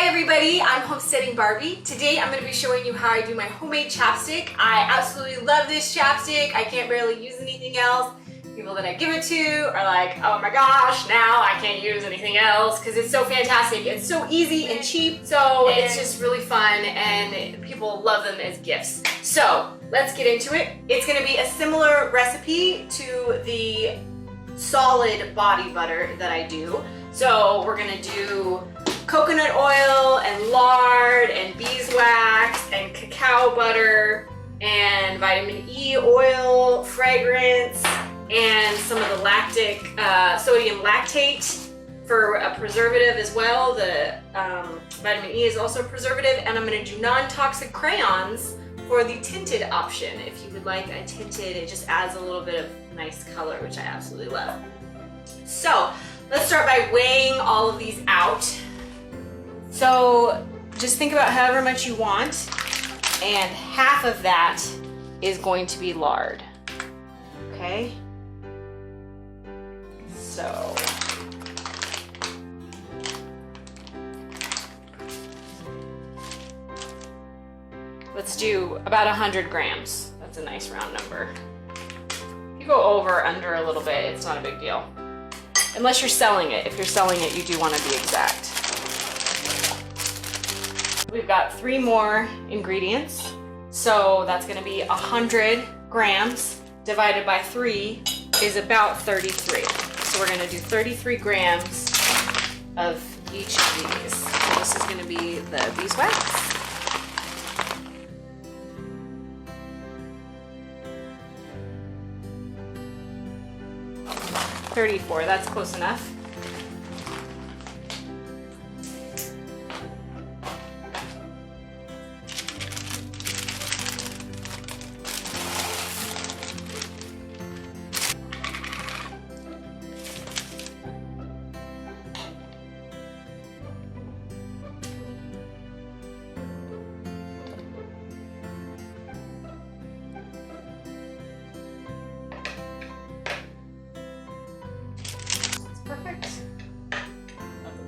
Hi everybody, I'm Homesteading Barbie. Today I'm going to be showing you how I do my homemade chapstick. I absolutely love this chapstick. I can't barely use anything else. People that I give it to are like, oh my gosh, now I can't use anything else because it's so fantastic. It's so easy and cheap, so it's just really fun and people love them as gifts. So let's get into it. It's going to be a similar recipe to the solid body butter that I do. So we're going to do coconut oil and lard and beeswax and cacao butter and vitamin E oil, fragrance, and some of the sodium lactate for a preservative as well. The vitamin E is also a preservative, and I'm going to do non-toxic crayons for the tinted option. If you would like a tinted, it just adds a little bit of nice color, which I absolutely love. So let's start by weighing all of these out. So just think about however much you want, and half of that is going to be lard. Okay? So let's do about 100 grams. That's a nice round number. If you go over or under a little bit, it's not a big deal. Unless you're selling it. If you're selling it, you do want to be exact. We've got 3 more ingredients. So that's going to be 100 grams divided by 3 is about 33. So we're going to do 33 grams of each of these. So this is going to be the beeswax. $34, that's close enough. Perfect.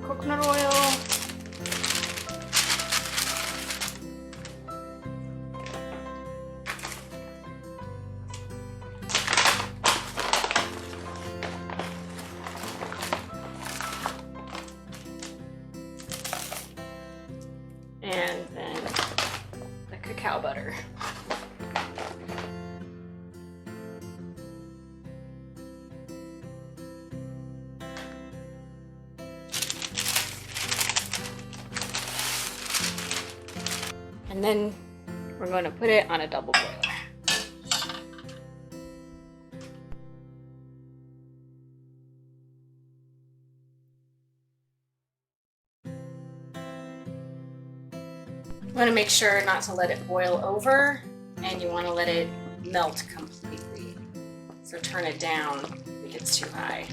Coconut oil. And then the cacao butter. And then we're going to put it on a double boiler. You want to make sure not to let it boil over, and you want to let it melt completely. So turn it down if it gets too high.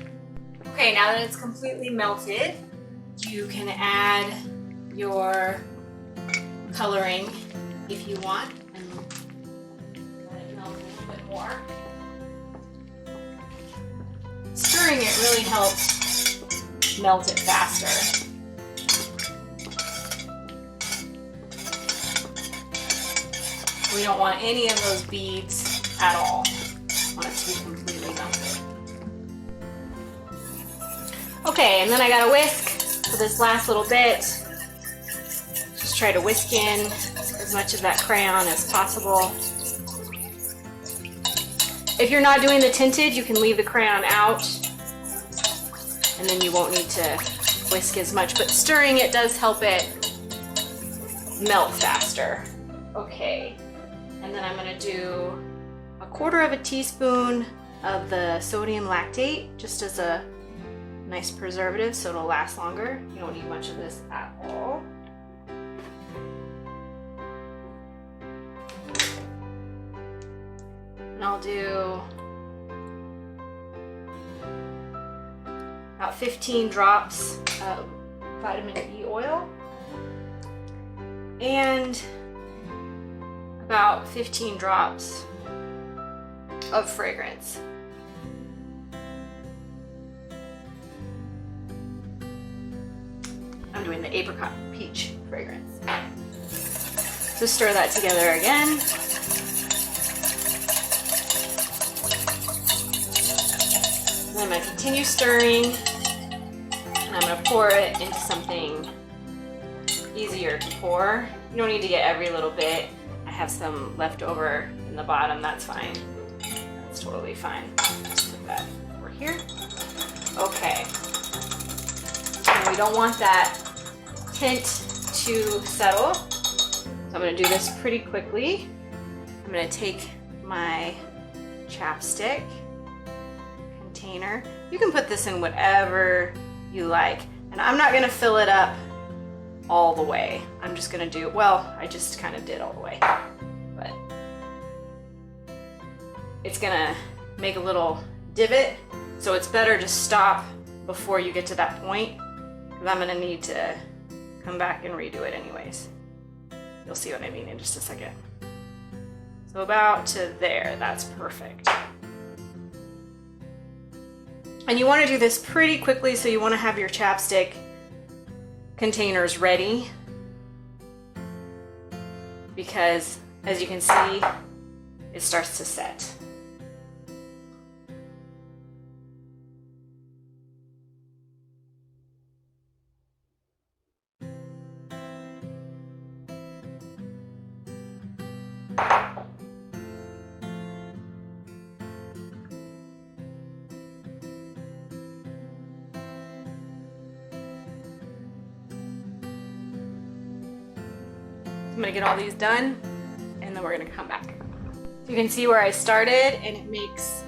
Okay, now that it's completely melted, you can add your coloring if you want, and let it melt a little bit more. Stirring it really helps melt it faster. We don't want any of those beads at all. We want it to be completely melted. Okay, and then I got a whisk for this last little bit. Just try to whisk in as much of that crayon as possible. If you're not doing the tinted, you can leave the crayon out, and then you won't need to whisk as much, but stirring it does help it melt faster. Okay, and then I'm going to do 1/4 teaspoon of the sodium lactate, just as a nice preservative so it'll last longer. You don't need much of this at all. And I'll do about 15 drops of vitamin E oil and about 15 drops of fragrance. I'm doing the apricot peach fragrance. So stir that together again. And I'm going to continue stirring, and I'm going to pour it into something easier to pour. You don't need to get every little bit. I have some left over in the bottom, that's fine. That's totally fine. Just put that over here. Okay. And we don't want that tint to settle. So I'm going to do this pretty quickly. I'm going to take my chapstick container. You can put this in whatever you like. And I'm not going to fill it up all the way. I'm just going to do, well, I just kind of did all the way. But it's going to make a little divot. So it's better to stop before you get to that point, because I'm going to need to come back and redo it anyways. You'll see what I mean in just a second. So about to there, that's perfect. And you want to do this pretty quickly, so you want to have your chapstick containers ready, because as you can see, it starts to set. I'm gonna get all these done, and then we're gonna come back. So you can see where I started, and it makes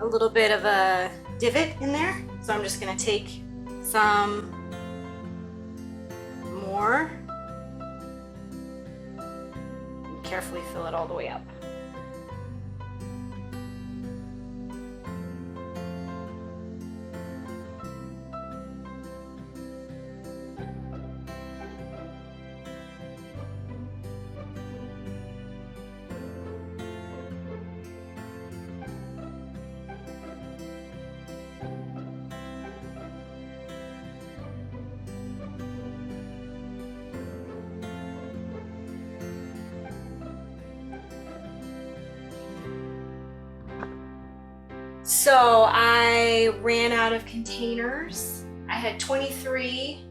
a little bit of a divot in there. So I'm just gonna take some more and carefully fill it all the way up. So I ran out of containers. I had 23,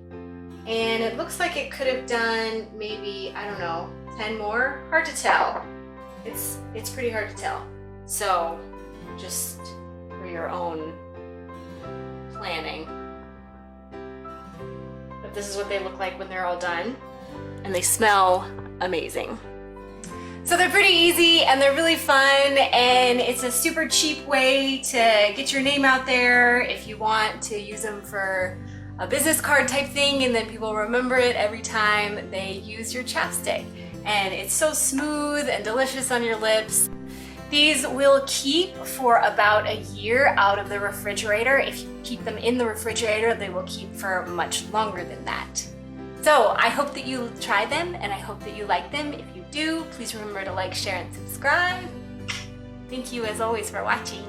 and it looks like it could have done maybe, I don't know, 10 more. Hard to tell. It's pretty hard to tell. So just for your own planning. But this is what they look like when they're all done, and they smell amazing. So they're pretty easy, and they're really fun, and it's a super cheap way to get your name out there if you want to use them for a business card type thing, and then people remember it every time they use your chapstick. And it's so smooth and delicious on your lips. These will keep for about a year out of the refrigerator. If you keep them in the refrigerator, they will keep for much longer than that. So I hope that you try them, and I hope that you like them. If you do, please remember to like, share, and subscribe. Thank you as always for watching.